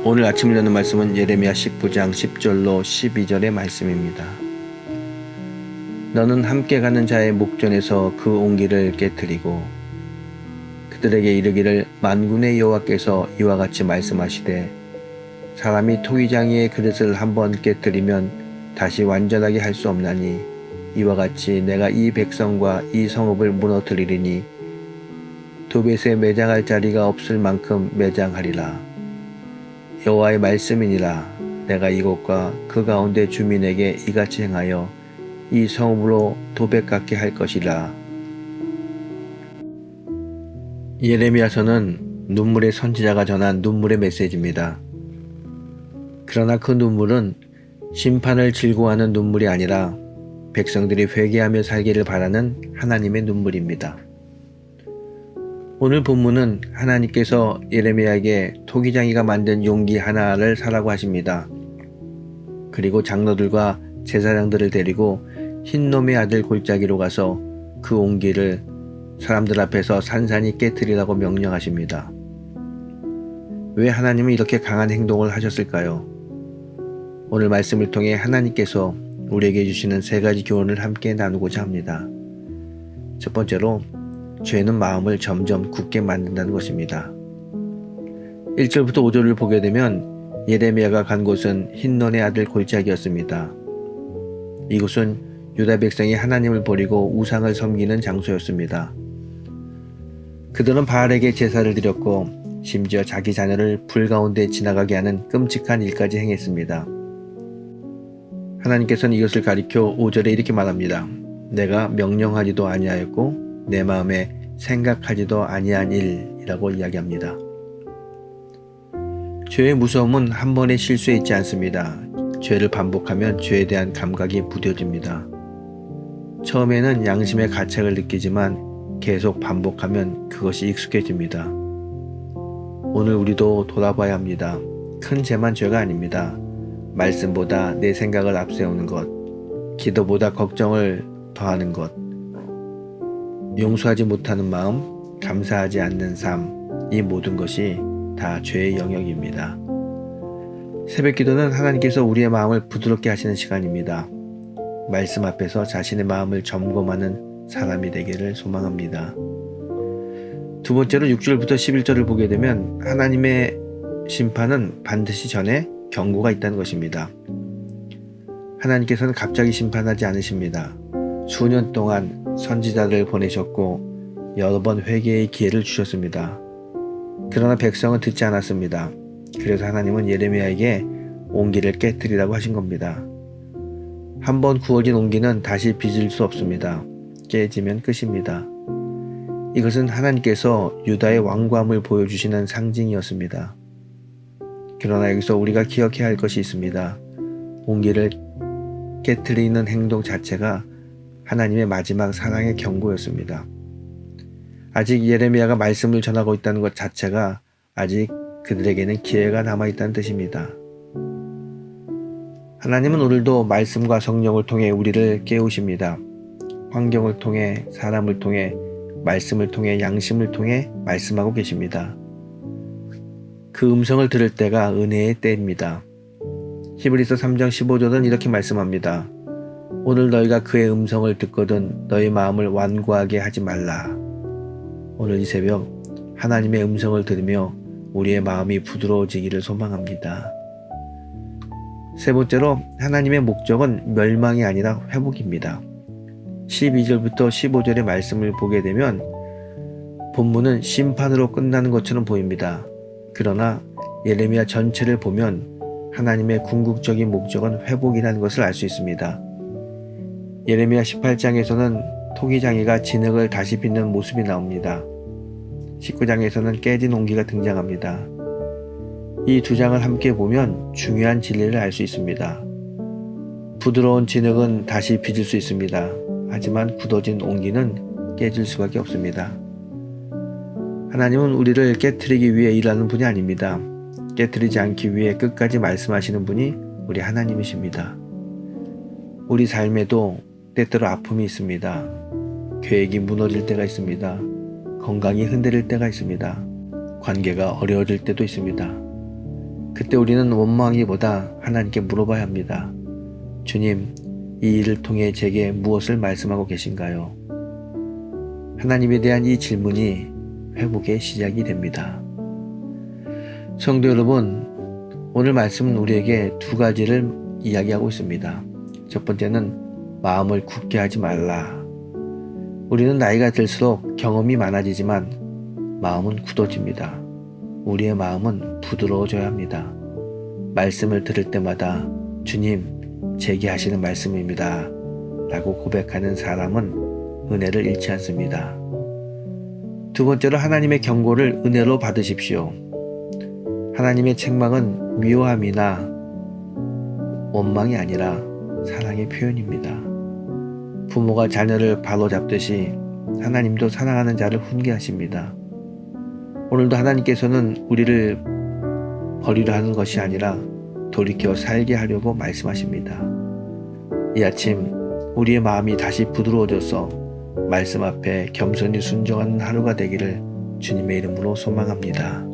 오늘 아침을 여는 말씀은 예레미야 19장 10절로 12절의 말씀입니다. 너는 함께 가는 자의 목전에서 그 온기를 깨뜨리고 그들에게 이르기를 만군의 여호와께서 이와 같이 말씀하시되 사람이 토기장이의 그릇을 한번 깨뜨리면 다시 완전하게 할 수 없나니 이와 같이 내가 이 백성과 이 성읍을 무너뜨리리니 도벳에 매장할 자리가 없을 만큼 매장하리라. 여호와의 말씀이니라. 내가 이곳과 그 가운데 주민에게 이같이 행하여 이 성읍으로 도백 같게 할 것이라. 예레미야서는 눈물의 선지자가 전한 눈물의 메시지입니다. 그러나 그 눈물은 심판을 질고하는 눈물이 아니라 백성들이 회개하며 살기를 바라는 하나님의 눈물입니다. 오늘 본문은 하나님께서 예레미야에게 토기장이가 만든 용기 하나를 사라고 하십니다. 그리고 장로들과 제사장들을 데리고 흰놈의 아들 골짜기로 가서 그 온기를 사람들 앞에서 산산히 깨뜨리라고 명령하십니다. 왜 하나님은 이렇게 강한 행동을 하셨을까요? 오늘 말씀을 통해 하나님께서 우리에게 주시는 세 가지 교훈을 함께 나누고자 합니다. 첫 번째로 죄는 마음을 점점 굳게 만든다는 것입니다. 1절부터 5절을 보게 되면 예레미야가 간 곳은 흰논의 아들 골짜기였습니다. 이곳은 유다 백성이 하나님을 버리고 우상을 섬기는 장소였습니다. 그들은 바알에게 제사를 드렸고 심지어 자기 자녀를 불 가운데 지나가게 하는 끔찍한 일까지 행했습니다. 하나님께서는 이것을 가리켜 5절에 이렇게 말합니다. 내가 명령하지도 아니하였고 내 마음에 생각하지도 아니한 일이라고 이야기합니다. 죄의 무서움은 한 번의 실수에 있지 않습니다. 죄를 반복하면 죄에 대한 감각이 무뎌집니다. 처음에는 양심의 가책을 느끼지만 계속 반복하면 그것이 익숙해집니다. 오늘 우리도 돌아봐야 합니다. 큰 죄만 죄가 아닙니다. 말씀보다 내 생각을 앞세우는 것, 기도보다 걱정을 더하는 것, 용서하지 못하는 마음, 감사하지 않는 삶, 이 모든 것이 다 죄의 영역입니다. 새벽기도는 하나님께서 우리의 마음을 부드럽게 하시는 시간입니다. 말씀 앞에서 자신의 마음을 점검하는 사람이 되기를 소망합니다. 두 번째로 6절부터 11절을 보게 되면 하나님의 심판은 반드시 전에 경고가 있다는 것입니다. 하나님께서는 갑자기 심판하지 않으십니다. 수년 동안 선지자들을 보내셨고 여러 번 회개의 기회를 주셨습니다. 그러나 백성은 듣지 않았습니다. 그래서 하나님은 예레미야에게 온기를 깨뜨리라고 하신 겁니다. 한번 구워진 온기는 다시 빚을 수 없습니다. 깨지면 끝입니다. 이것은 하나님께서 유다의 완고함을 보여주시는 상징이었습니다. 그러나 여기서 우리가 기억해야 할 것이 있습니다. 온기를 깨뜨리는 행동 자체가 하나님의 마지막 사랑의 경고였습니다. 아직 예레미야가 말씀을 전하고 있다는 것 자체가 아직 그들에게는 기회가 남아있다는 뜻입니다. 하나님은 오늘도 말씀과 성령을 통해 우리를 깨우십니다. 환경을 통해, 사람을 통해, 말씀을 통해, 양심을 통해 말씀하고 계십니다. 그 음성을 들을 때가 은혜의 때입니다. 히브리서 3장 15절은 이렇게 말씀합니다. 오늘 너희가 그의 음성을 듣거든 너희 마음을 완고하게 하지 말라. 오늘 이 새벽 하나님의 음성을 들으며 우리의 마음이 부드러워지기를 소망합니다. 세 번째로 하나님의 목적은 멸망이 아니라 회복입니다. 12절부터 15절의 말씀을 보게 되면 본문은 심판으로 끝나는 것처럼 보입니다. 그러나 예레미야 전체를 보면 하나님의 궁극적인 목적은 회복이라는 것을 알 수 있습니다. 예레미야 18장에서는 토기장이가 진흙을 다시 빚는 모습이 나옵니다. 19장에서는 깨진 온기가 등장합니다. 이 두 장을 함께 보면 중요한 진리를 알 수 있습니다. 부드러운 진흙은 다시 빚을 수 있습니다. 하지만 굳어진 온기는 깨질 수밖에 없습니다. 하나님은 우리를 깨트리기 위해 일하는 분이 아닙니다. 깨트리지 않기 위해 끝까지 말씀하시는 분이 우리 하나님이십니다. 우리 삶에도 때때로 아픔이 있습니다. 계획이 무너질 때가 있습니다. 건강이 흔들릴 때가 있습니다. 관계가 어려워질 때도 있습니다. 그때 우리는 원망하기보다 하나님께 물어봐야 합니다. 주님, 이 일을 통해 제게 무엇을 말씀하고 계신가요? 하나님에 대한 이 질문이 회복의 시작이 됩니다. 성도 여러분, 오늘 말씀은 우리에게 두 가지를 이야기하고 있습니다. 첫 번째는 마음을 굳게 하지 말라. 우리는 나이가 들수록 경험이 많아지지만 마음은 굳어집니다. 우리의 마음은 부드러워져야 합니다. 말씀을 들을 때마다 주님, 제게 하시는 말씀입니다 라고 고백하는 사람은 은혜를 잃지 않습니다. 두 번째로 하나님의 경고를 은혜로 받으십시오. 하나님의 책망은 미워함이나 원망이 아니라 사랑의 표현입니다. 부모가 자녀를 바로잡듯이 하나님도 사랑하는 자를 훈계하십니다. 오늘도 하나님께서는 우리를 버리려 하는 것이 아니라 돌이켜 살게 하려고 말씀하십니다. 이 아침 우리의 마음이 다시 부드러워져서 말씀 앞에 겸손히 순종하는 하루가 되기를 주님의 이름으로 소망합니다.